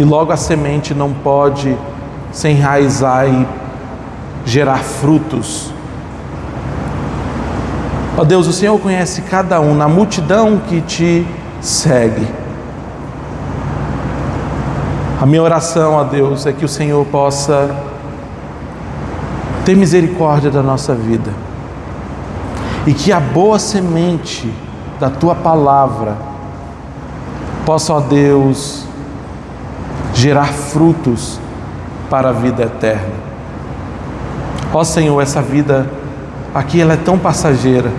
E logo a semente não pode se enraizar e gerar frutos. Ó Deus, o Senhor conhece cada um na multidão que te segue. A minha oração, ó Deus, é que o Senhor possa ter misericórdia da nossa vida e que a boa semente da Tua palavra possa, ó Deus, gerar frutos para a vida eterna. Ó Senhor, essa vida aqui ela é tão passageira.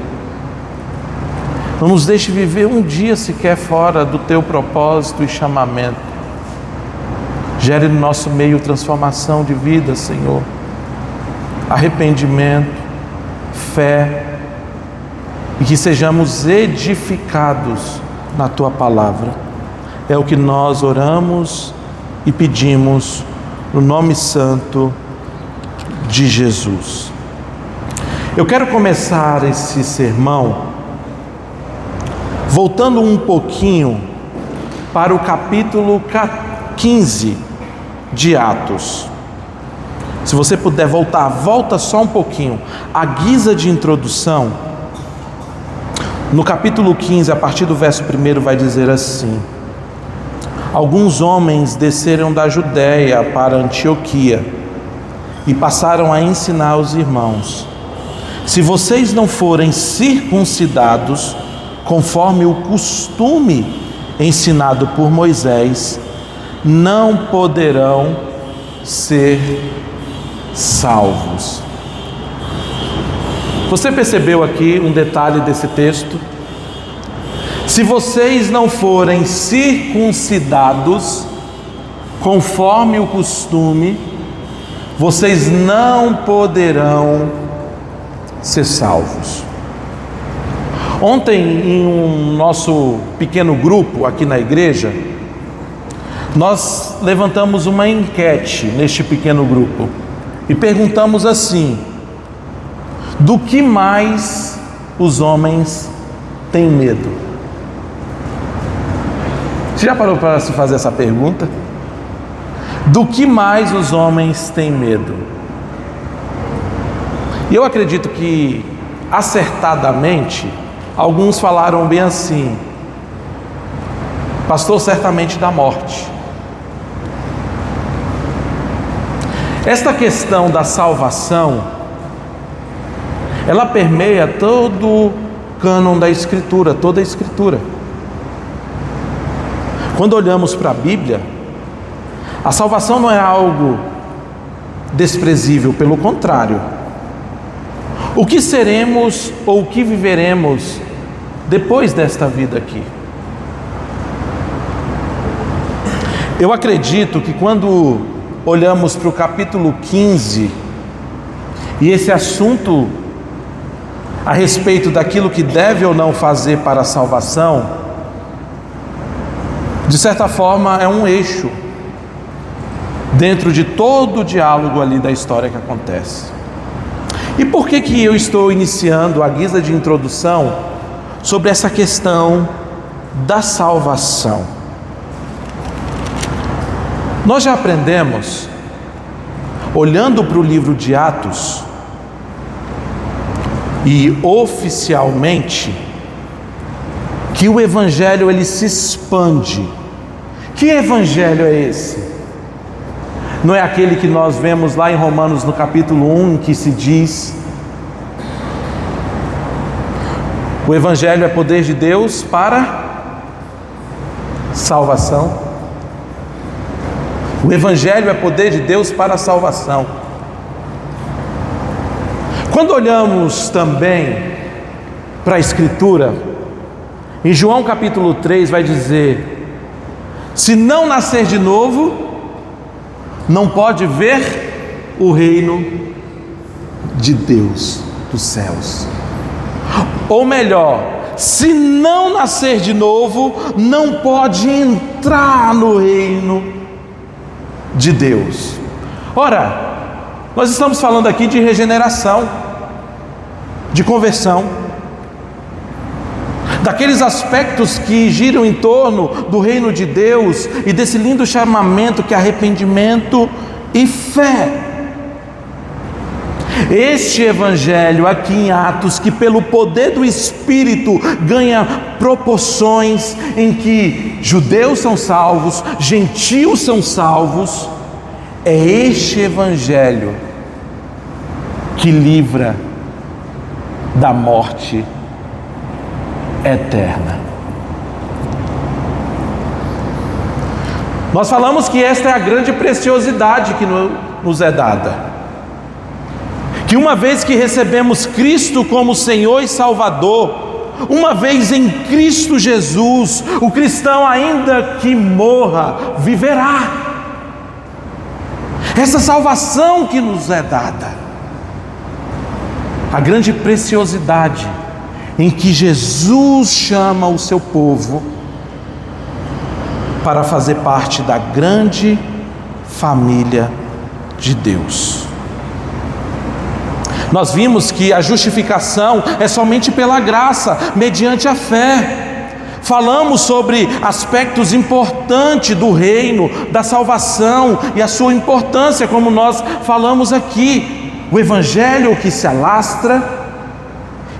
Não nos deixe viver um dia sequer fora do Teu propósito e chamamento. Gere no nosso meio transformação de vida, Senhor. Arrependimento, fé, e que sejamos edificados na Tua palavra. É o que nós oramos e pedimos no nome santo de Jesus. Eu quero começar esse sermão voltando um pouquinho para o capítulo 15 de Atos. Se você puder voltar, volta só um pouquinho, a guisa de introdução. No capítulo 15, a partir do verso 1, vai dizer assim: alguns homens desceram da Judéia para Antioquia e passaram a ensinar os irmãos: se vocês não forem circuncidados, conforme o costume ensinado por Moisés, não poderão ser salvos. Você percebeu aqui um detalhe desse texto? Se vocês não forem circuncidados, conforme o costume, vocês não poderão ser salvos. Ontem, em um nosso pequeno grupo aqui na igreja, nós levantamos uma enquete neste pequeno grupo e perguntamos assim: do que mais os homens têm medo? Você já parou para se fazer essa pergunta? Do que mais os homens têm medo? E eu acredito que, acertadamente, alguns falaram bem assim: pastor, certamente da morte. Esta questão da salvação, ela permeia todo o cânon da Escritura, toda a Escritura. Quando olhamos para a Bíblia, a salvação não é algo desprezível, pelo contrário. O que seremos ou o que viveremos depois desta vida aqui? Eu acredito que quando olhamos para o capítulo 15 e esse assunto a respeito daquilo que deve ou não fazer para a salvação, de certa forma é um eixo dentro de todo o diálogo ali da história que acontece. E por que eu estou iniciando a guisa de introdução sobre essa questão da salvação? Nós já aprendemos, olhando para o livro de Atos, e oficialmente, que o Evangelho ele se expande. Que Evangelho é esse? Não é aquele que nós vemos lá em Romanos no capítulo 1, que se diz: o Evangelho é poder de Deus para salvação. O Evangelho é poder de Deus para a salvação. Quando olhamos também para a Escritura, em João capítulo 3 vai dizer: se não nascer de novo, não pode ver o reino de Deus dos céus. Ou melhor, se não nascer de novo, não pode entrar no reino de Deus. Ora, nós estamos falando aqui de regeneração, de conversão. daqueles aspectos que giram em torno do reino de Deus e desse lindo chamamento que é arrependimento e fé. Este evangelho aqui em Atos, que pelo poder do Espírito ganha proporções em que judeus são salvos, gentios são salvos, é este evangelho que livra da morte eterna. Nós falamos que esta é a grande preciosidade que nos é dada. Que uma vez que recebemos Cristo como Senhor e Salvador, uma vez em Cristo Jesus, o cristão, ainda que morra, viverá. Essa salvação que nos é dada, a grande preciosidade em que Jesus chama o seu povo para fazer parte da grande família de Deus. Nós vimos que a justificação é somente pela graça, mediante a fé. Falamos sobre aspectos importantes do reino, da salvação e a sua importância, como nós falamos aqui. O evangelho que se alastra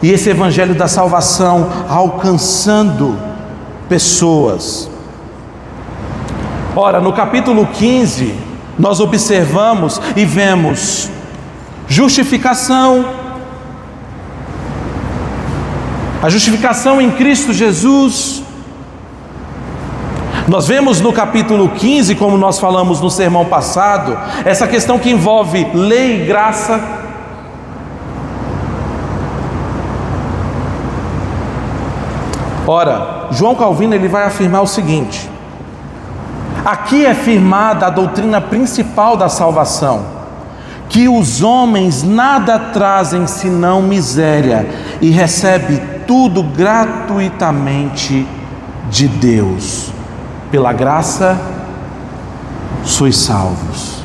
e esse evangelho da salvação alcançando pessoas. Ora, no capítulo 15, nós observamos e vemos justificação, a justificação em Cristo Jesus. Nós vemos no capítulo 15, como nós falamos no sermão passado, essa questão que envolve lei e graça. Ora, João Calvino ele vai afirmar o seguinte: aqui é firmada a doutrina principal da salvação, que os homens nada trazem senão miséria e recebe tudo gratuitamente de Deus. Pela graça sois salvos.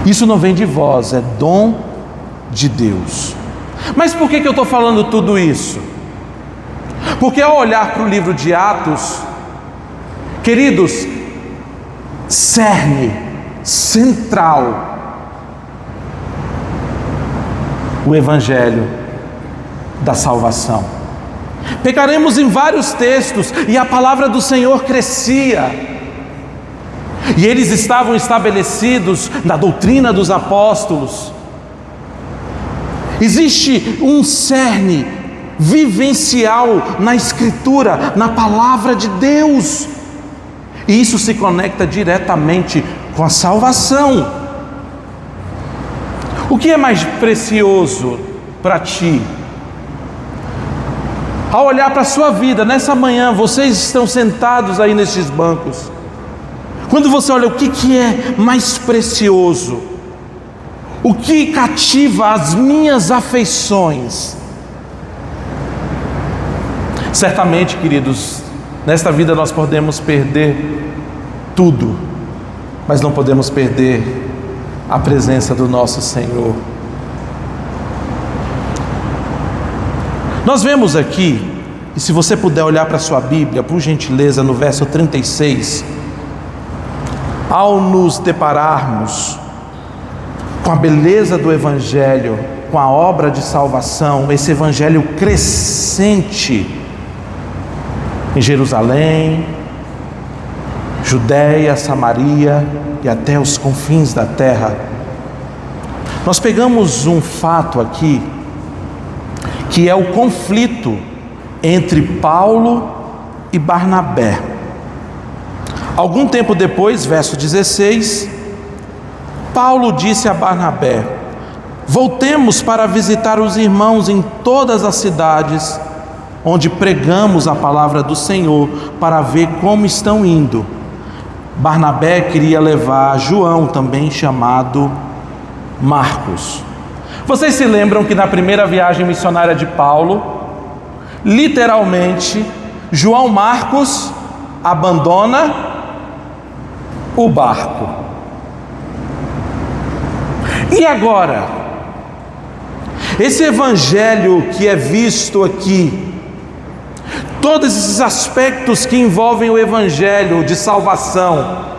Isso não vem de vós, é dom de Deus. Mas por que eu estou falando tudo isso? Porque ao olhar para o livro de Atos, queridos, cerne, central, o evangelho da salvação. Pegaremos em vários textos e a palavra do Senhor crescia, e eles estavam estabelecidos na doutrina dos apóstolos. Existe um cerne vivencial na Escritura, na palavra de Deus, e isso se conecta diretamente com a salvação. O que é mais precioso para ti? Ao olhar para a sua vida, nessa manhã, vocês estão sentados aí nesses bancos. Quando você olha, o que é mais precioso? O que cativa as minhas afeições? Certamente, queridos, nesta vida nós podemos perder tudo, mas não podemos perder a presença do nosso Senhor. Nós vemos aqui, e se você puder olhar para a sua Bíblia, por gentileza, no verso 36, ao nos depararmos com a beleza do Evangelho, com a obra de salvação, esse Evangelho crescente em Jerusalém, Judéia, Samaria e até os confins da terra, nós pegamos um fato aqui, que é o conflito entre Paulo e Barnabé. Algum tempo depois, verso 16, Paulo disse a Barnabé: voltemos para visitar os irmãos em todas as cidades onde pregamos a palavra do Senhor, para ver como estão indo. Barnabé queria levar João, também chamado Marcos. Vocês se lembram que na primeira viagem missionária de Paulo, literalmente, João Marcos abandona o barco. E agora? Esse evangelho que é visto aqui, todos esses aspectos que envolvem o Evangelho de salvação.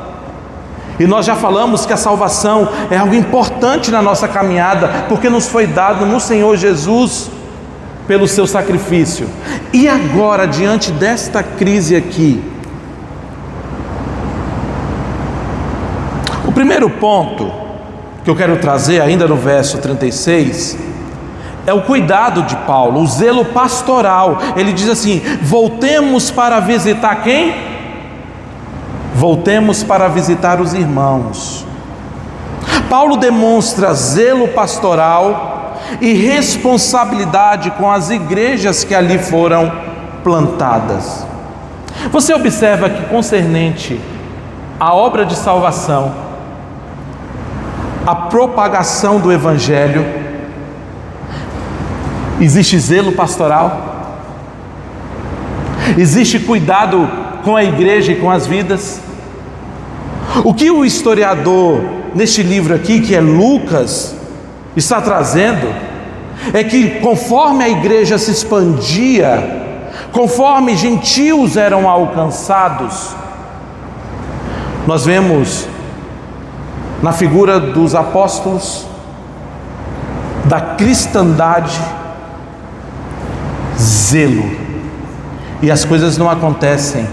E nós já falamos que a salvação é algo importante na nossa caminhada, porque nos foi dado no Senhor Jesus pelo seu sacrifício. E agora, diante desta crise aqui, o primeiro ponto que eu quero trazer, ainda no verso 36, é o cuidado de Paulo, o zelo pastoral. Ele diz assim: voltemos para visitar quem? Voltemos para visitar os irmãos. Paulo demonstra zelo pastoral e responsabilidade com as igrejas que ali foram plantadas. Você observa que, concernente à obra de salvação, a propagação do Evangelho, existe zelo pastoral, existe cuidado com a igreja e com as vidas. O que o historiador, neste livro aqui, que é Lucas, está trazendo, é que conforme a igreja se expandia, conforme gentios eram alcançados, nós vemos na figura dos apóstolos, da cristandade, zelo. E as coisas não acontecem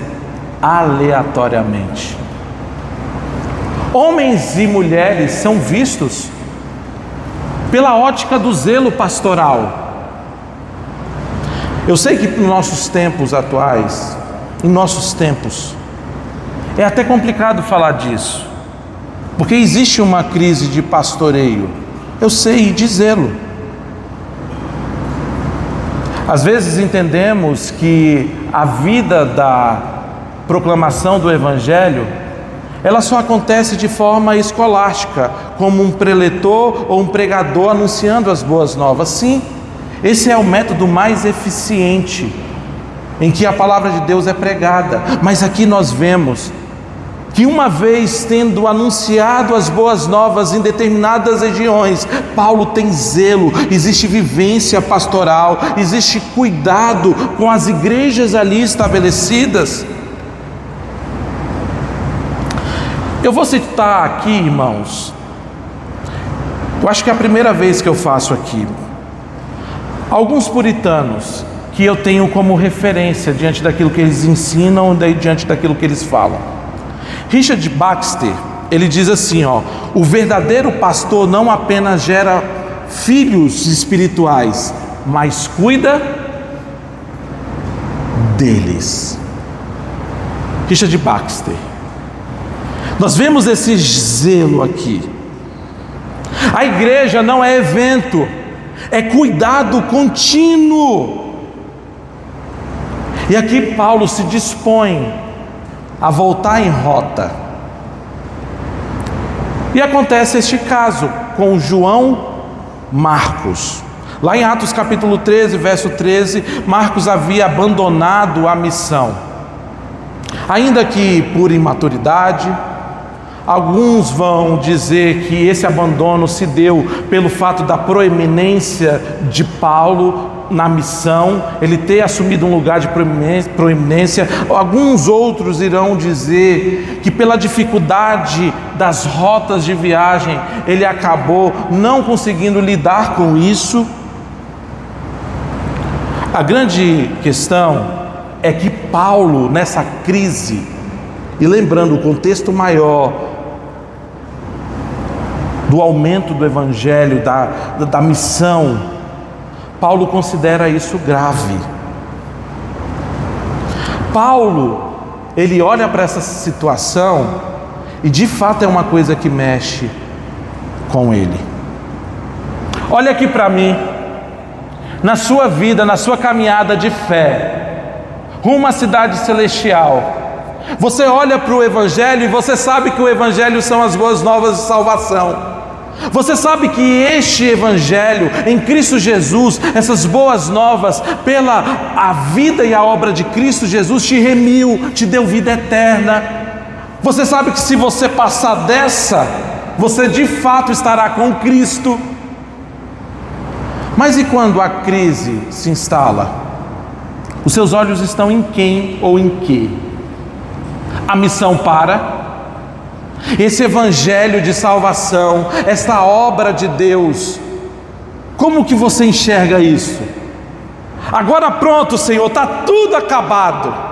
aleatoriamente. Homens e mulheres são vistos pela ótica do zelo pastoral. Eu sei que nos nossos tempos atuais, em nossos tempos, é até complicado falar disso, porque existe uma crise de pastoreio, eu sei, de zelo. Às vezes entendemos que a vida da proclamação do Evangelho, ela só acontece de forma escolástica, como um preletor ou um pregador anunciando as boas novas. Sim, esse é o método mais eficiente em que a palavra de Deus é pregada. Mas aqui nós vemos que, uma vez tendo anunciado as boas novas em determinadas regiões, Paulo tem zelo, existe vivência pastoral, existe cuidado com as igrejas ali estabelecidas. Eu vou citar aqui, irmãos, eu acho que é a primeira vez que eu faço aqui, alguns puritanos que eu tenho como referência diante daquilo que eles ensinam e diante daquilo que eles falam. Richard Baxter, ele diz assim, o verdadeiro pastor não apenas gera filhos espirituais, mas cuida deles. Richard Baxter. Nós vemos esse zelo aqui. A igreja não é evento, é cuidado contínuo. E aqui Paulo se dispõe a voltar em rota. E acontece este caso com João Marcos. Lá em Atos capítulo 13, verso 13, Marcos havia abandonado a missão. Ainda que por imaturidade, alguns vão dizer que esse abandono se deu pelo fato da proeminência de Paulo na missão, ele ter assumido um lugar de proeminência. Alguns outros irão dizer que pela dificuldade das rotas de viagem, ele acabou não conseguindo lidar com isso. A grande questão é que Paulo, nessa crise, e lembrando o contexto maior do aumento do evangelho, da missão, Paulo considera isso grave. Paulo, ele olha para essa situação e de fato é uma coisa que mexe com ele. Olha aqui para mim, na sua vida, na sua caminhada de fé, rumo à cidade celestial, você olha para o Evangelho e você sabe que o Evangelho são as boas novas de salvação. Você sabe que este Evangelho em Cristo Jesus, essas boas novas, pela a vida e a obra de Cristo Jesus, te remiu, te deu vida eterna. Você sabe que se você passar dessa, você de fato estará com Cristo. Mas e quando a crise se instala? Os seus olhos estão em quem ou em quê? A missão para? Esse evangelho de salvação, esta obra de Deus, como que você enxerga isso? Agora pronto, Senhor, está tudo acabado.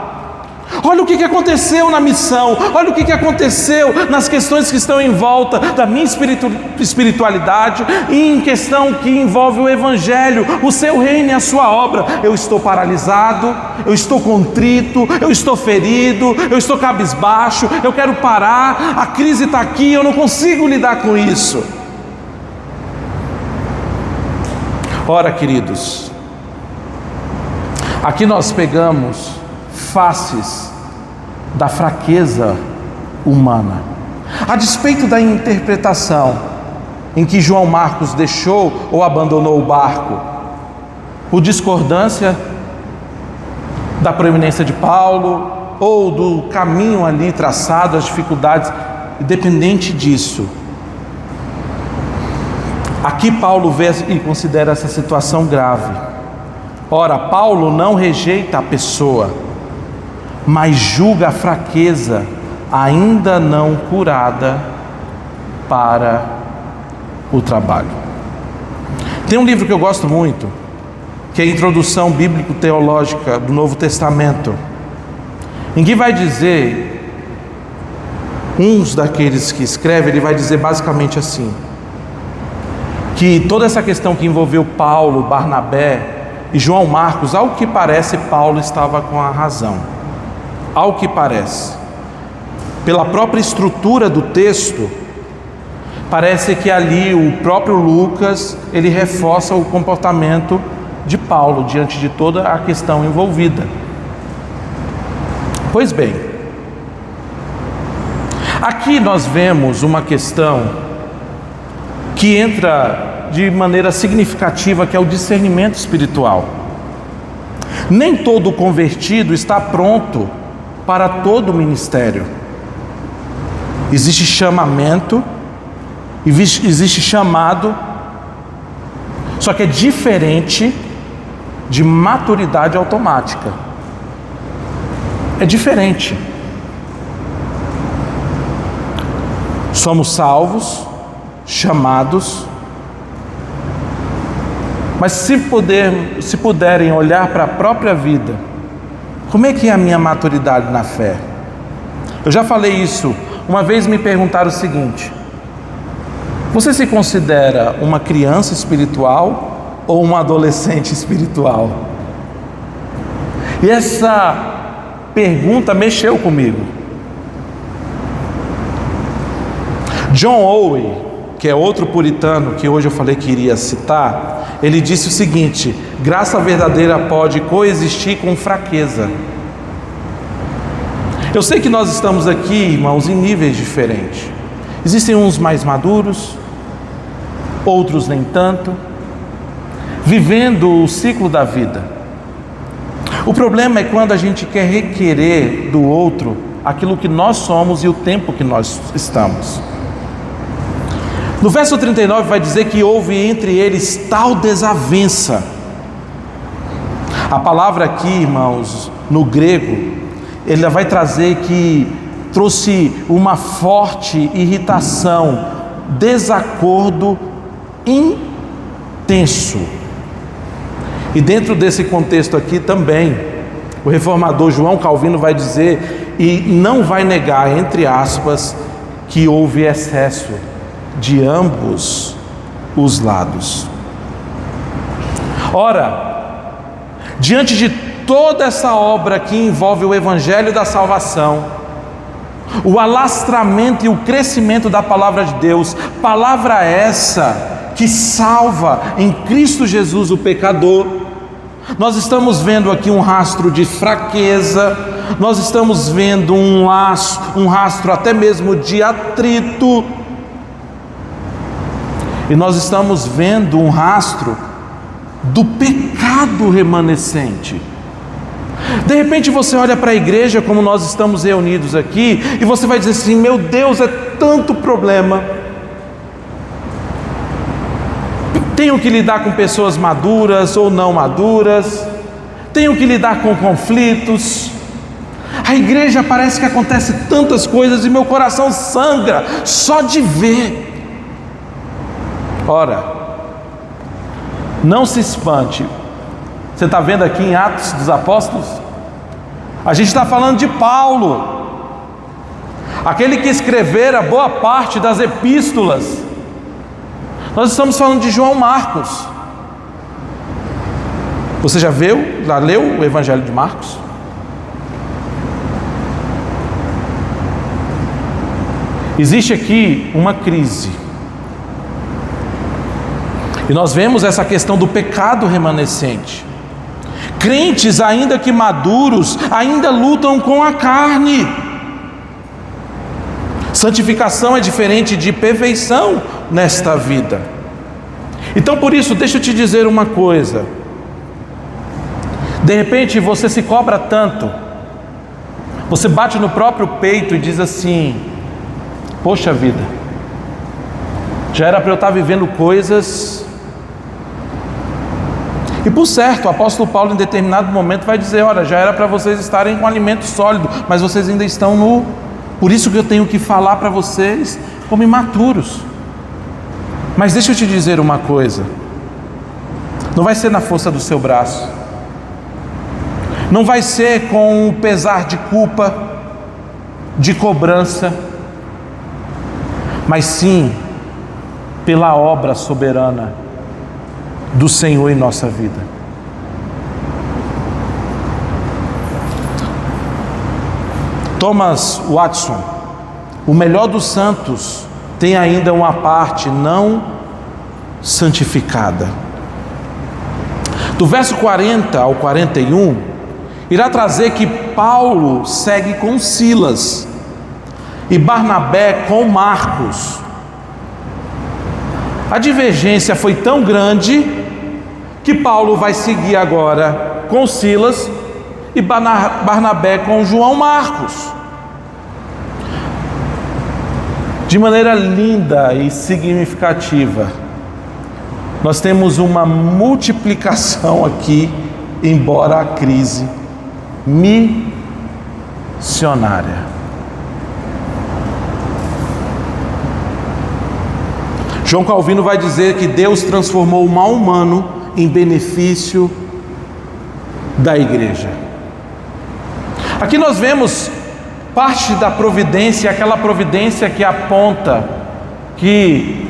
Olha o que aconteceu na missão, olha o que aconteceu nas questões que estão em volta da minha espiritualidade e em questão que envolve o Evangelho, o seu reino e a sua obra. Eu estou paralisado, eu estou contrito, eu estou ferido, eu estou cabisbaixo, eu quero parar, a crise está aqui, eu não consigo lidar com isso. Ora, queridos, aqui nós pegamos faces da fraqueza humana. A despeito da interpretação em que João Marcos deixou ou abandonou o barco, por discordância da proeminência de Paulo ou do caminho ali traçado, as dificuldades, independente disso, aqui Paulo vê e considera essa situação grave. Ora, Paulo não rejeita a pessoa, mas julga a fraqueza ainda não curada para o trabalho. Tem um livro que eu gosto muito, que é a Introdução Bíblico-Teológica do Novo Testamento, em que vai dizer, uns daqueles que escreve, ele vai dizer basicamente assim, que toda essa questão que envolveu Paulo, Barnabé e João Marcos, ao que parece, Paulo estava com a razão. Ao que parece, pela própria estrutura do texto, parece que ali o próprio Lucas, ele reforça o comportamento de Paulo diante de toda a questão envolvida. Pois bem, aqui nós vemos uma questão que entra de maneira significativa, que é o discernimento espiritual. Nem todo convertido está pronto para todo o ministério. Existe chamamento, existe chamado, só que é diferente de maturidade automática. É diferente. Somos salvos, chamados, mas se puderem olhar para a própria vida, como é que é a minha maturidade na fé? Eu já falei isso. Uma vez me perguntaram o seguinte: você se considera uma criança espiritual ou uma adolescente espiritual? E essa pergunta mexeu comigo. John Owen, que é outro puritano que hoje eu falei que iria citar, ele disse o seguinte: graça verdadeira pode coexistir com fraqueza. Eu sei que nós estamos aqui, irmãos, em níveis diferentes. Existem uns mais maduros, outros nem tanto, vivendo o ciclo da vida. O problema é quando a gente quer requerer do outro aquilo que nós somos e o tempo que nós estamos. No verso 39 vai dizer que houve entre eles tal desavença. A palavra aqui, irmãos, no grego, ele vai trazer que trouxe uma forte irritação, desacordo intenso. E dentro desse contexto aqui também, o reformador João Calvino vai dizer, e não vai negar, entre aspas, que houve excesso de ambos os lados. Ora, diante de toda essa obra que envolve o Evangelho da salvação, o alastramento e o crescimento da palavra de Deus, palavra essa que salva em Cristo Jesus o pecador, nós estamos vendo aqui um rastro de fraqueza, nós estamos vendo um rastro até mesmo de atrito, e nós estamos vendo um rastro do pecado remanescente. De repente você olha para a igreja como nós estamos reunidos aqui e você vai dizer assim: meu Deus, é tanto problema. Tenho que lidar com pessoas maduras ou não maduras, tenho que lidar com conflitos. A igreja parece que acontece tantas coisas e meu coração sangra só de ver. Ora, não se espante. Você está vendo aqui em Atos dos Apóstolos? A gente está falando de Paulo, aquele que escrevera boa parte das epístolas. Nós estamos falando de João Marcos. Você já leu o Evangelho de Marcos? Existe aqui uma crise. E nós vemos essa questão do pecado remanescente. Crentes, ainda que maduros, ainda lutam com a carne. Santificação é diferente de perfeição nesta vida. Então, por isso, deixa eu te dizer uma coisa. De repente você se cobra tanto, você bate no próprio peito e diz assim: poxa vida, já era para eu estar vivendo coisas. E por certo, o apóstolo Paulo em determinado momento vai dizer: olha, já era para vocês estarem com alimento sólido, mas vocês ainda estão nu. Por isso que eu tenho que falar para vocês como imaturos. Mas deixa eu te dizer uma coisa: não vai ser na força do seu braço, não vai ser com o pesar de culpa, de cobrança, mas sim pela obra soberana do Senhor em nossa vida. Thomas Watson, o melhor dos santos, tem ainda uma parte não santificada. Do verso 40 ao 41, irá trazer que Paulo segue com Silas e Barnabé com Marcos. A divergência foi tão grande que Paulo vai seguir agora com Silas e Barnabé com João Marcos. De maneira linda e significativa, nós temos uma multiplicação aqui, embora a crise missionária. João Calvino vai dizer que Deus transformou o mal humano em benefício da igreja. Aqui nós vemos parte da providência, aquela providência que aponta que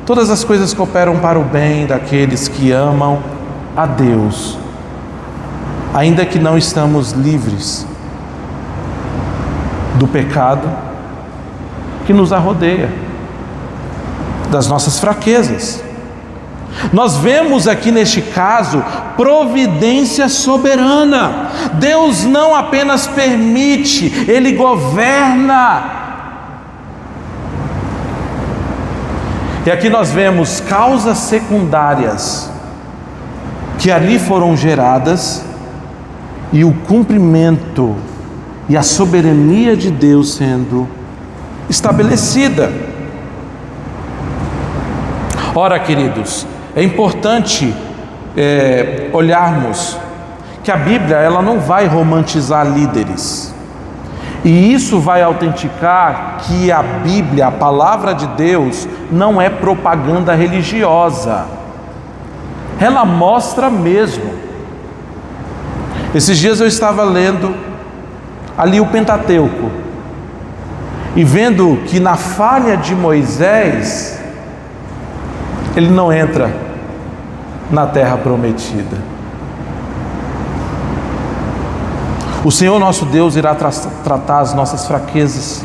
todas as coisas cooperam para o bem daqueles que amam a Deus, ainda que não estamos livres do pecado que nos arrodeia, das nossas fraquezas. Nós vemos aqui neste caso providência soberana. Deus não apenas permite, Ele governa. E aqui nós vemos causas secundárias que ali foram geradas e o cumprimento e a soberania de Deus sendo estabelecida. Ora, queridos, é importante olharmos que a Bíblia ela não vai romantizar líderes, e isso vai autenticar que a Bíblia, a palavra de Deus, não é propaganda religiosa. Ela mostra mesmo. Esses dias eu estava lendo ali o Pentateuco e vendo que na falha de Moisés ele não entra na terra prometida. O Senhor nosso Deus irá tratar as nossas fraquezas,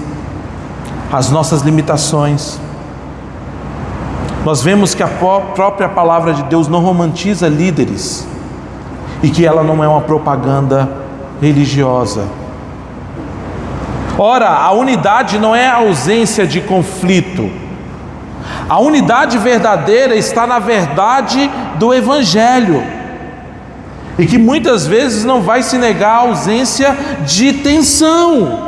as nossas limitações. Nós vemos que a própria palavra de Deus não romantiza líderes e que ela não é uma propaganda religiosa. Ora, a unidade não é a ausência de conflito. A unidade verdadeira está na verdade do Evangelho, e que muitas vezes não vai se negar a ausência de tensão.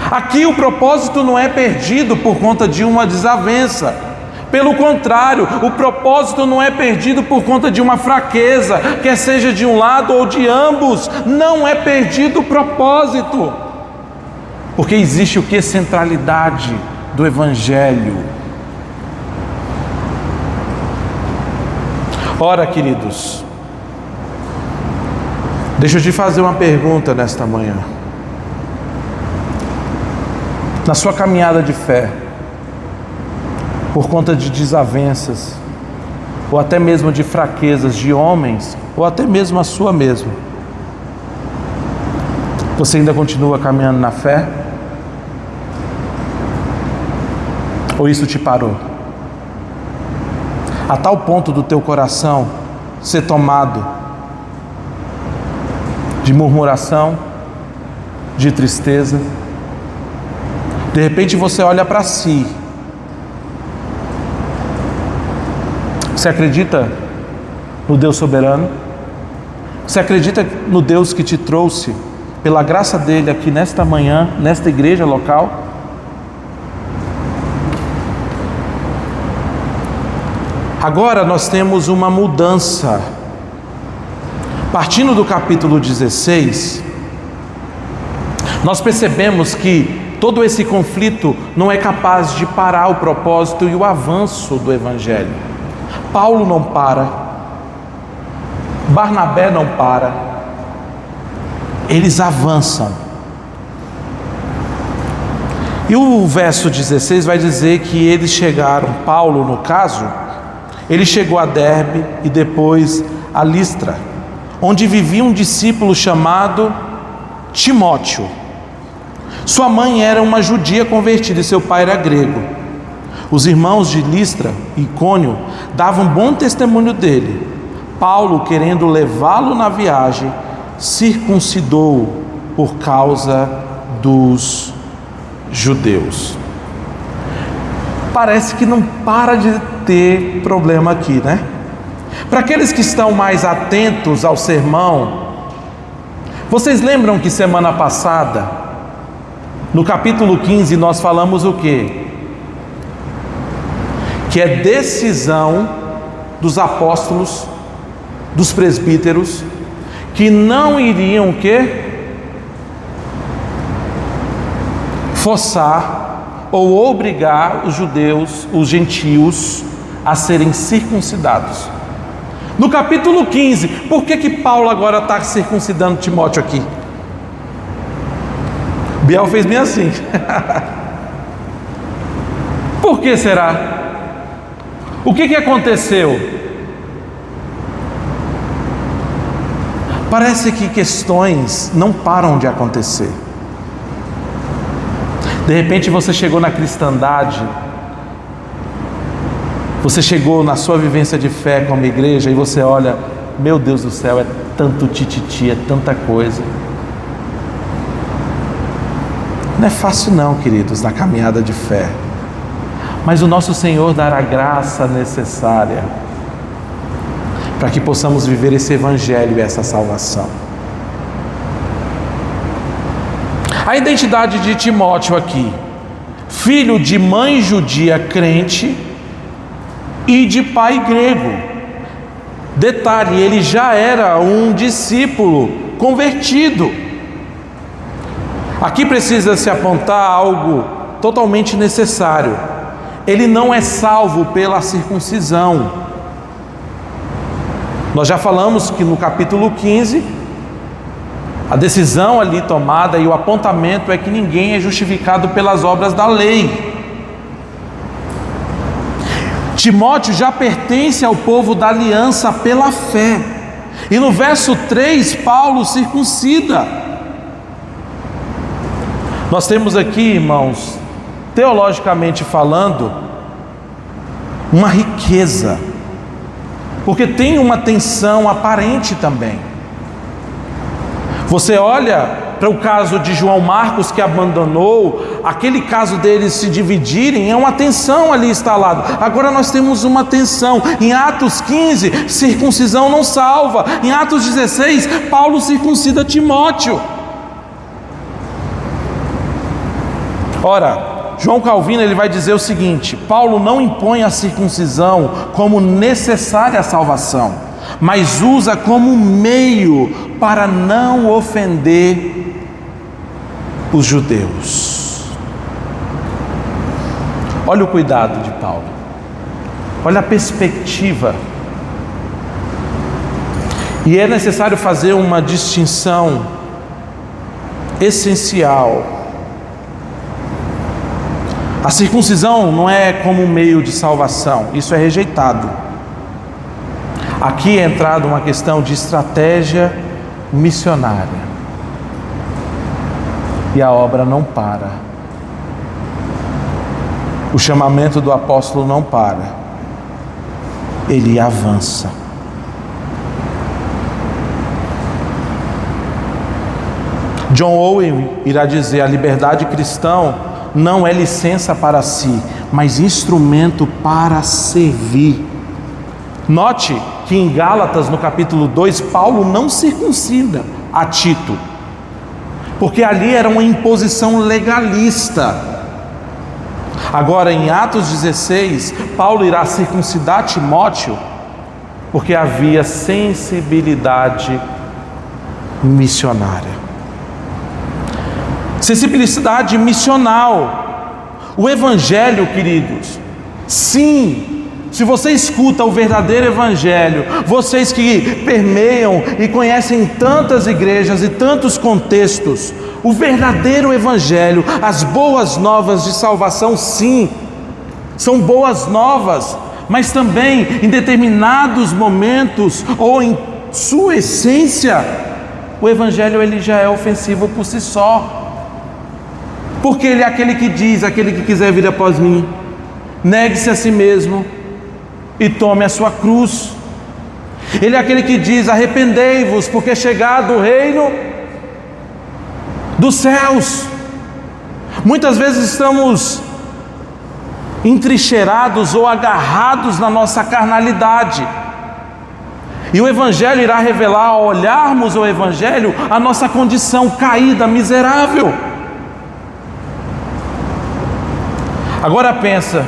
Aqui o propósito não é perdido por conta de uma desavença, Pelo contrário, o propósito não é perdido por conta de uma fraqueza, quer seja de um lado ou de ambos. Não é perdido o propósito, porque existe o que? Centralidade do Evangelho. Ora, queridos, deixa eu te fazer uma pergunta nesta manhã. Na sua caminhada de fé, por conta de desavenças, ou até mesmo de fraquezas de homens, ou até mesmo a sua mesma, você ainda continua caminhando na fé? Ou isso te parou? A tal ponto do teu coração ser tomado de murmuração, de tristeza. De repente você olha para si. Você acredita no Deus soberano? Você acredita no Deus que te trouxe, pela graça dele, aqui nesta manhã, nesta igreja local? Agora nós temos uma mudança. Partindo do capítulo 16, nós percebemos que todo esse conflito não é capaz de parar o propósito e o avanço do Evangelho. Paulo não para, Barnabé não para, eles avançam. E o verso 16 vai dizer que eles chegaram, Paulo no caso, ele chegou a Derbe e depois a Listra, onde vivia um discípulo chamado Timóteo. Sua mãe era uma judia convertida e seu pai era grego. Os irmãos de Listra e Icônio davam bom testemunho dele. Paulo, querendo levá-lo na viagem, circuncidou por causa dos judeus. Parece que não para de ter problema aqui, né? Para aqueles que estão mais atentos ao sermão, vocês lembram que semana passada, no capítulo 15, nós falamos o quê? Que é decisão dos apóstolos, dos presbíteros, que não iriam o quê? Forçar ou obrigar os judeus, os gentios, a serem circuncidados. No capítulo 15, por que Paulo agora está circuncidando Timóteo aqui? Biel fez bem assim. Por que será? O que aconteceu? Parece que questões não param de acontecer. De repente você chegou na cristandade, você chegou na sua vivência de fé como igreja e você olha, meu Deus do céu, é tanto tititi, é tanta coisa. Não é fácil não, queridos, na caminhada de fé. Mas o nosso Senhor dará a graça necessária para que possamos viver esse Evangelho e essa salvação. A identidade de Timóteo aqui: filho de mãe judia crente e de pai grego. Detalhe, ele já era um discípulo convertido. Aqui precisa se apontar algo totalmente necessário. Ele não é salvo pela circuncisão. Nós já falamos que no capítulo 15, a decisão ali tomada e o apontamento é que ninguém é justificado pelas obras da lei. Timóteo já pertence ao povo da aliança pela fé. E no verso 3, Paulo circuncida. Nós temos aqui, irmãos, teologicamente falando, uma riqueza, porque tem uma tensão aparente também. Você olha para o caso de João Marcos, que abandonou, aquele caso deles se dividirem, é uma tensão ali instalada. Agora nós temos uma tensão. Em Atos 15, circuncisão não salva. Em Atos 16, Paulo circuncida Timóteo. Ora, João Calvino ele vai dizer o seguinte: Paulo não impõe a circuncisão como necessária à salvação, mas usa como meio para não ofender os judeus. Olha o cuidado de Paulo, olha a perspectiva. E é necessário fazer uma distinção essencial. A circuncisão não é como meio de salvação, isso é rejeitado. Aqui é entrada uma questão de estratégia missionária. E a obra não para. O chamamento do apóstolo não para. Ele avança. John Owen irá dizer: a liberdade cristã não é licença para si, mas instrumento para servir. Note que em Gálatas, no capítulo 2, Paulo não circuncida a Tito, porque ali era uma imposição legalista. Agora em Atos 16, Paulo irá circuncidar Timóteo, porque havia sensibilidade missionária. Sensibilidade missional. O Evangelho, queridos, sim, se você escuta o verdadeiro Evangelho, vocês que permeiam e conhecem tantas igrejas e tantos contextos, o verdadeiro Evangelho, as boas novas de salvação, sim, são boas novas, mas também em determinados momentos ou em sua essência, o Evangelho ele já é ofensivo por si só. Porque ele é aquele que diz: aquele que quiser vir após mim, negue-se a si mesmo e tome a sua cruz. Ele é aquele que diz: arrependei-vos, porque é chegado o reino dos céus. Muitas vezes estamos entrincheirados ou agarrados na nossa carnalidade. E o Evangelho irá revelar, ao olharmos o Evangelho, a nossa condição caída, miserável. Agora pensa,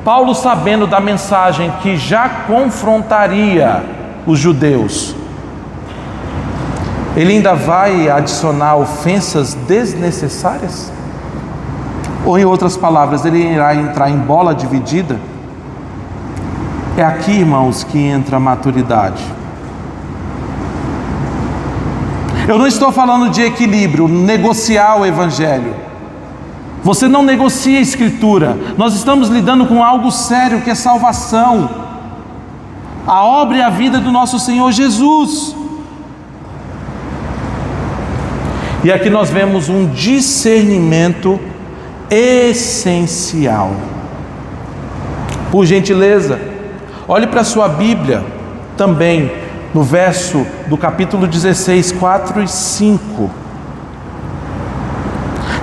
Paulo, sabendo da mensagem que já confrontaria os judeus, ele ainda vai adicionar ofensas desnecessárias? Ou, em outras palavras, ele irá entrar em bola dividida? É aqui, irmãos, que entra a maturidade. Eu não estou falando de equilíbrio, negociar o Evangelho. Você não negocia a Escritura. Nós estamos lidando com algo sério, que é salvação, a obra e a vida do nosso Senhor Jesus. E aqui nós vemos um discernimento essencial. Por gentileza, olhe para a sua Bíblia também, no verso do capítulo 16, 4 e 5.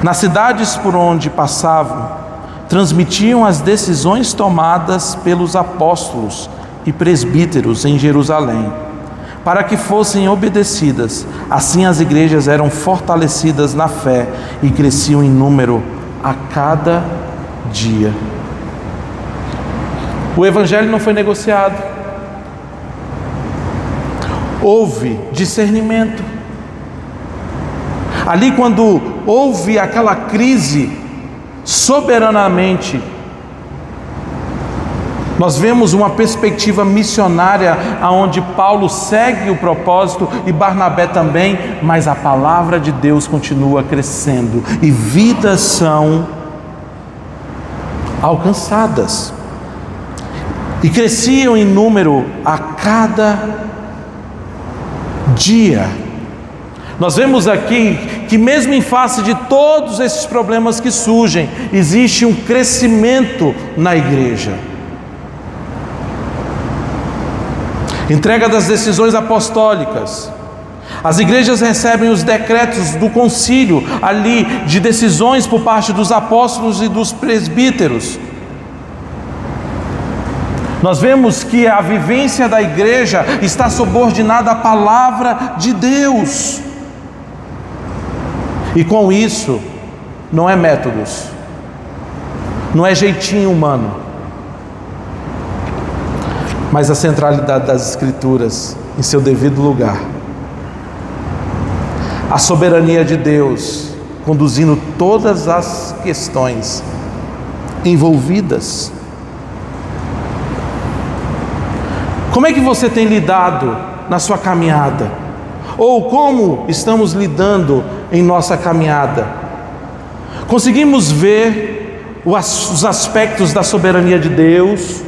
Nas cidades por onde passavam, transmitiam as decisões tomadas pelos apóstolos e presbíteros em Jerusalém, para que fossem obedecidas. Assim as igrejas eram fortalecidas na fé e cresciam em número a cada dia. O Evangelho não foi negociado. Houve discernimento. Ali, quando houve aquela crise, soberanamente, nós vemos uma perspectiva missionária, aonde Paulo segue o propósito e Barnabé também, mas a palavra de Deus continua crescendo e vidas são alcançadas. E cresciam em número a cada dia. Nós vemos aqui que mesmo em face de todos esses problemas que surgem, existe um crescimento na igreja. Entrega das decisões apostólicas. As igrejas recebem os decretos do concílio ali, de decisões por parte dos apóstolos e dos presbíteros. Nós vemos que a vivência da igreja está subordinada à palavra de Deus. E com isso, não é métodos, não é jeitinho humano, mas a centralidade das Escrituras em seu devido lugar. A soberania de Deus conduzindo todas as questões envolvidas. Como é que você tem lidado na sua caminhada? Ou como estamos lidando em nossa caminhada? Conseguimos ver os aspectos da soberania de Deus?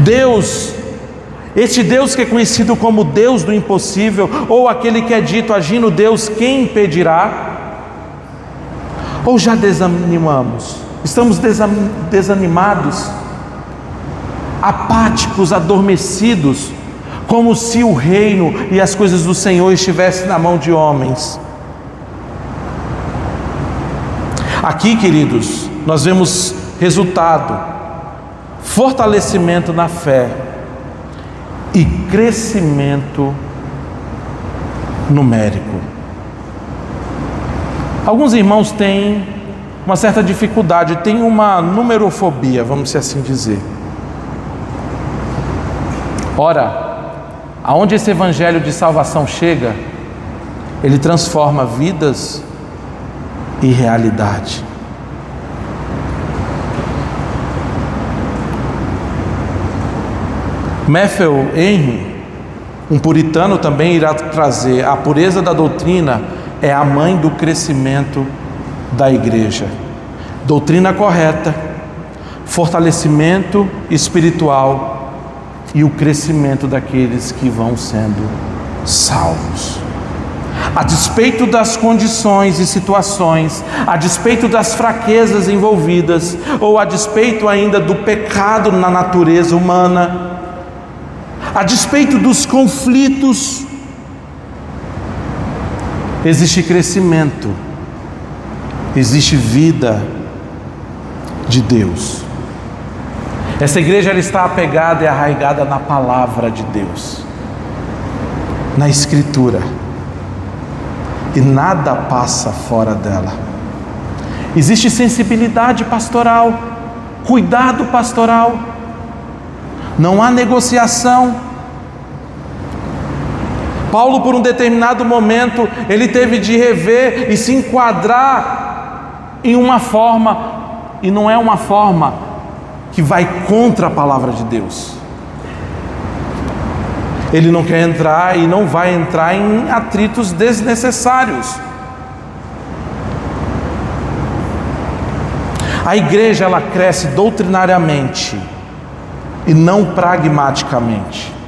Deus, este Deus que é conhecido como Deus do impossível, ou aquele que é dito agindo Deus, quem impedirá? Ou já desanimamos? Estamos desanimados, apáticos, adormecidos, como se o reino e as coisas do Senhor estivessem na mão de homens. Aqui, queridos, nós vemos resultado, fortalecimento na fé e crescimento numérico. Alguns irmãos têm uma certa dificuldade, têm uma numerofobia, vamos assim dizer. Ora, aonde esse evangelho de salvação chega, ele transforma vidas e realidade. Matthew Henry, um puritano, também irá trazer: a pureza da doutrina é a mãe do crescimento da igreja. Doutrina correta, fortalecimento espiritual e o crescimento daqueles que vão sendo salvos. A despeito das condições e situações, a despeito das fraquezas envolvidas, ou a despeito ainda do pecado na natureza humana, a despeito dos conflitos, existe crescimento, existe vida de Deus. Essa igreja ela está apegada e arraigada na palavra de Deus, na Escritura, e nada passa fora dela. Existe sensibilidade pastoral, cuidado pastoral, não há negociação. Paulo, por um determinado momento, ele teve de rever e se enquadrar em uma forma, e não é uma forma que vai contra a palavra de Deus. Ele não quer entrar e não vai entrar em atritos desnecessários. A igreja ela cresce doutrinariamente e não pragmaticamente.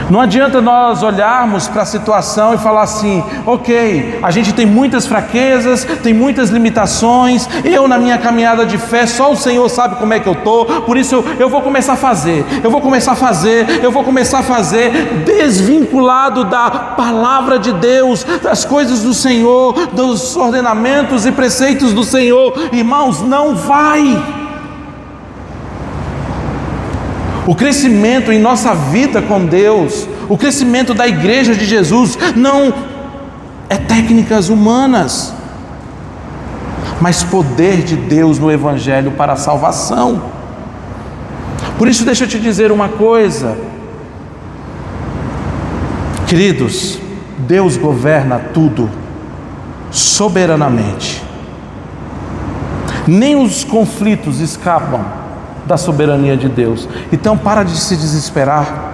Não adianta nós olharmos para a situação e falar assim: ok, a gente tem muitas fraquezas, tem muitas limitações, eu na minha caminhada de fé, só o Senhor sabe como é que eu estou, por isso eu vou começar a fazer, desvinculado da palavra de Deus, das coisas do Senhor, dos ordenamentos e preceitos do Senhor. Irmãos, não vai. O crescimento em nossa vida com Deus, o crescimento da igreja de Jesus, não é técnicas humanas, mas poder de Deus no Evangelho para a salvação. Por isso, deixa eu te dizer uma coisa, queridos: Deus governa tudo soberanamente, nem os conflitos escapam da soberania de Deus. Então para de se desesperar,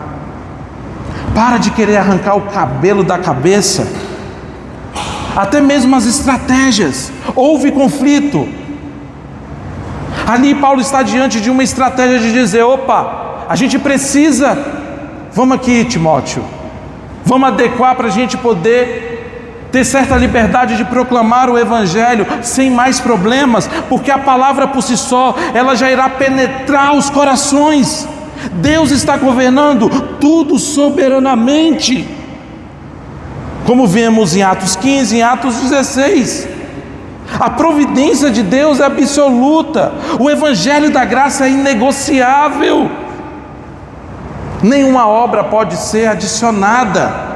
para de querer arrancar o cabelo da cabeça, até mesmo as estratégias. Houve conflito, ali Paulo está diante de uma estratégia de dizer: opa, a gente precisa, vamos aqui Timóteo, vamos adequar para a gente poder ter certa liberdade de proclamar o Evangelho sem mais problemas, porque a palavra por si só, ela já irá penetrar os corações. Deus está governando tudo soberanamente, como vemos em Atos 15, em Atos 16. A providência de Deus é absoluta, o Evangelho da graça é inegociável, nenhuma obra pode ser adicionada.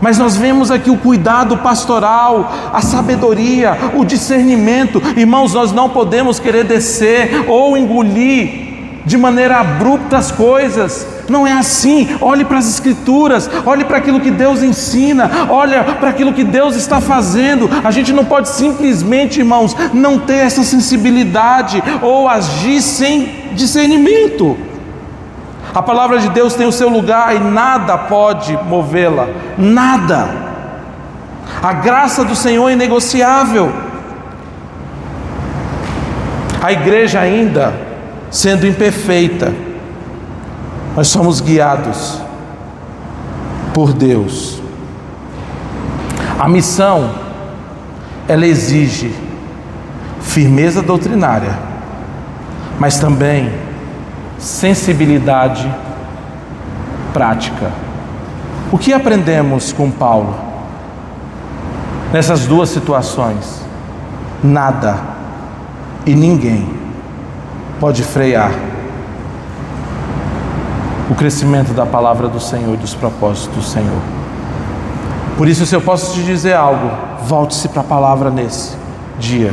Mas nós vemos aqui o cuidado pastoral, a sabedoria, o discernimento. Irmãos, nós não podemos querer descer ou engolir de maneira abrupta as coisas. Não é assim. Olhe para as Escrituras, olhe para aquilo que Deus ensina, olhe para aquilo que Deus está fazendo. A gente não pode simplesmente, irmãos, não ter essa sensibilidade ou agir sem discernimento. A palavra de Deus tem o seu lugar e nada pode movê-la, nada. A graça do Senhor é inegociável. A igreja ainda sendo imperfeita, nós somos guiados por Deus. A missão, ela exige firmeza doutrinária, mas também sensibilidade prática. O que aprendemos com Paulo nessas duas situações? Nada e ninguém pode frear o crescimento da palavra do Senhor e dos propósitos do Senhor. Por isso, se eu posso te dizer algo, volte-se para a palavra nesse dia.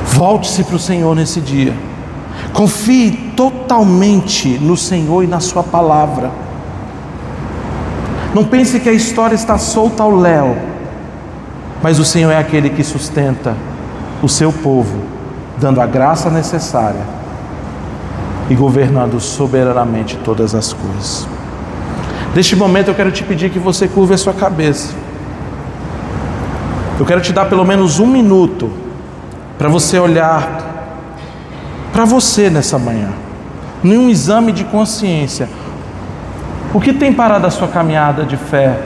Volte-se para o Senhor nesse dia. Confie totalmente no Senhor e na sua palavra. Não pense que a história está solta ao léu, mas o Senhor é aquele que sustenta o seu povo, dando a graça necessária e governando soberanamente todas as coisas. Neste momento eu quero te pedir que você curve a sua cabeça. Eu quero te dar pelo menos 1 minuto para você olhar para você nessa manhã, num exame de consciência. O que tem parado a sua caminhada de fé?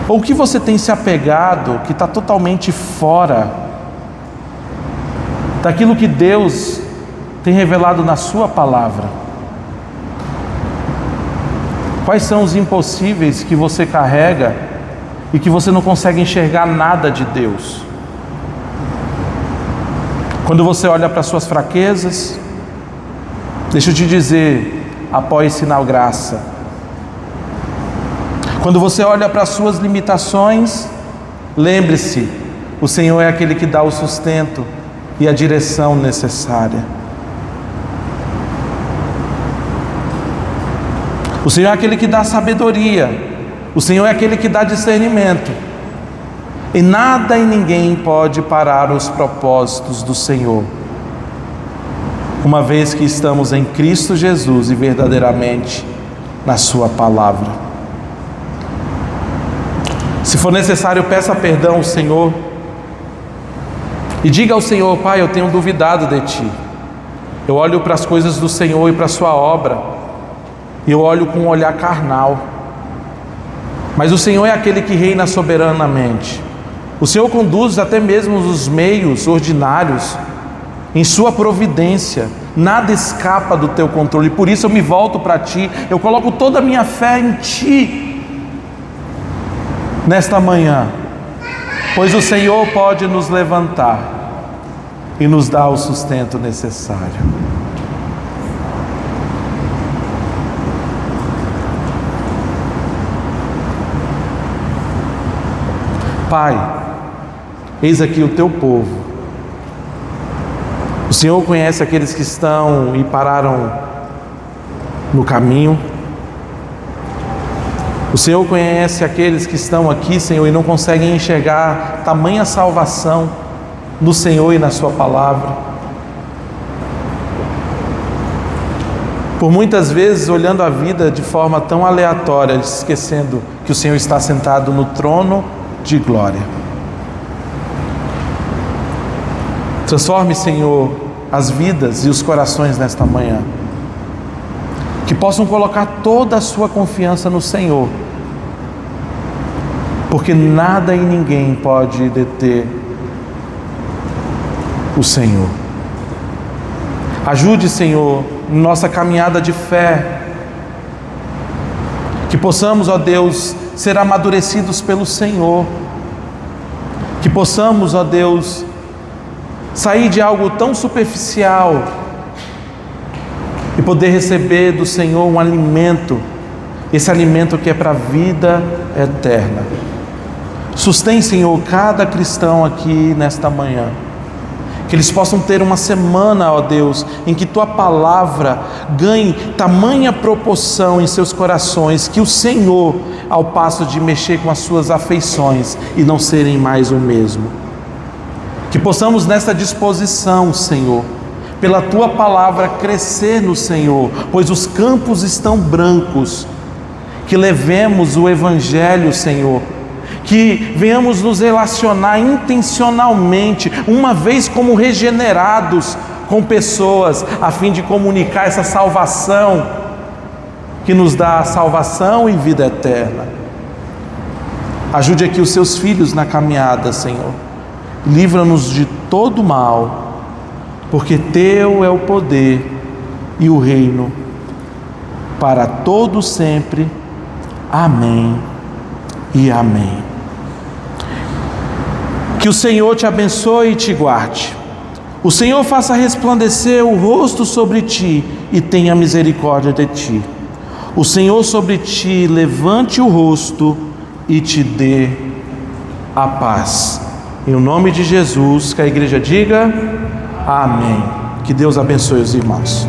Ou o que você tem se apegado que está totalmente fora daquilo que Deus tem revelado na sua palavra? Quais são os impossíveis que você carrega e que você não consegue enxergar nada de Deus? Quando você olha para suas fraquezas, deixa eu te dizer, apoie-se na graça. Quando você olha para as suas limitações, lembre-se, o Senhor é aquele que dá o sustento e a direção necessária. O Senhor é aquele que dá sabedoria. O Senhor é aquele que dá discernimento. E nada e ninguém pode parar os propósitos do Senhor, uma vez que estamos em Cristo Jesus e verdadeiramente na sua palavra. Se for necessário, peça perdão ao Senhor e diga ao Senhor: Pai, eu tenho duvidado de Ti. Eu olho para as coisas do Senhor e para a sua obra, e eu olho com um olhar carnal. Mas o Senhor é aquele que reina soberanamente. O Senhor conduz até mesmo os meios ordinários em sua providência. Nada escapa do teu controle. Por isso eu me volto para Ti. Eu coloco toda a minha fé em Ti nesta manhã, pois o Senhor pode nos levantar e nos dar o sustento necessário. Pai, eis aqui o Teu povo. O Senhor conhece aqueles que estão e pararam no caminho. O Senhor conhece aqueles que estão aqui, Senhor, e não conseguem enxergar tamanha salvação no Senhor e na Sua palavra. Por muitas vezes olhando a vida de forma tão aleatória, esquecendo que o Senhor está sentado no trono de glória. Transforme, Senhor, as vidas e os corações nesta manhã, que possam colocar toda a sua confiança no Senhor, porque nada e ninguém pode deter o Senhor. Ajude, Senhor, nossa caminhada de fé, que possamos, ó Deus, ser amadurecidos pelo Senhor, que possamos, ó Deus, sair de algo tão superficial e poder receber do Senhor um alimento, esse alimento que é para a vida eterna. Sustém, Senhor, cada cristão aqui nesta manhã, que eles possam ter uma semana, ó Deus, em que Tua palavra ganhe tamanha proporção em seus corações, que o Senhor, ao passo de mexer com as suas afeições e não serem mais o mesmo, que possamos nessa disposição, Senhor, pela Tua palavra crescer no Senhor, pois os campos estão brancos, que levemos o Evangelho, Senhor, que venhamos nos relacionar intencionalmente, uma vez como regenerados com pessoas, a fim de comunicar essa salvação, que nos dá salvação e vida eterna. Ajude aqui os Seus filhos na caminhada, Senhor, livra-nos de todo mal, porque Teu é o poder e o reino, para todo sempre. Amém e amém. Que o Senhor te abençoe e te guarde. O Senhor faça resplandecer o rosto sobre ti e tenha misericórdia de ti. O Senhor sobre ti levante o rosto e te dê a paz. Em nome de Jesus, que a igreja diga amém. Que Deus abençoe os irmãos.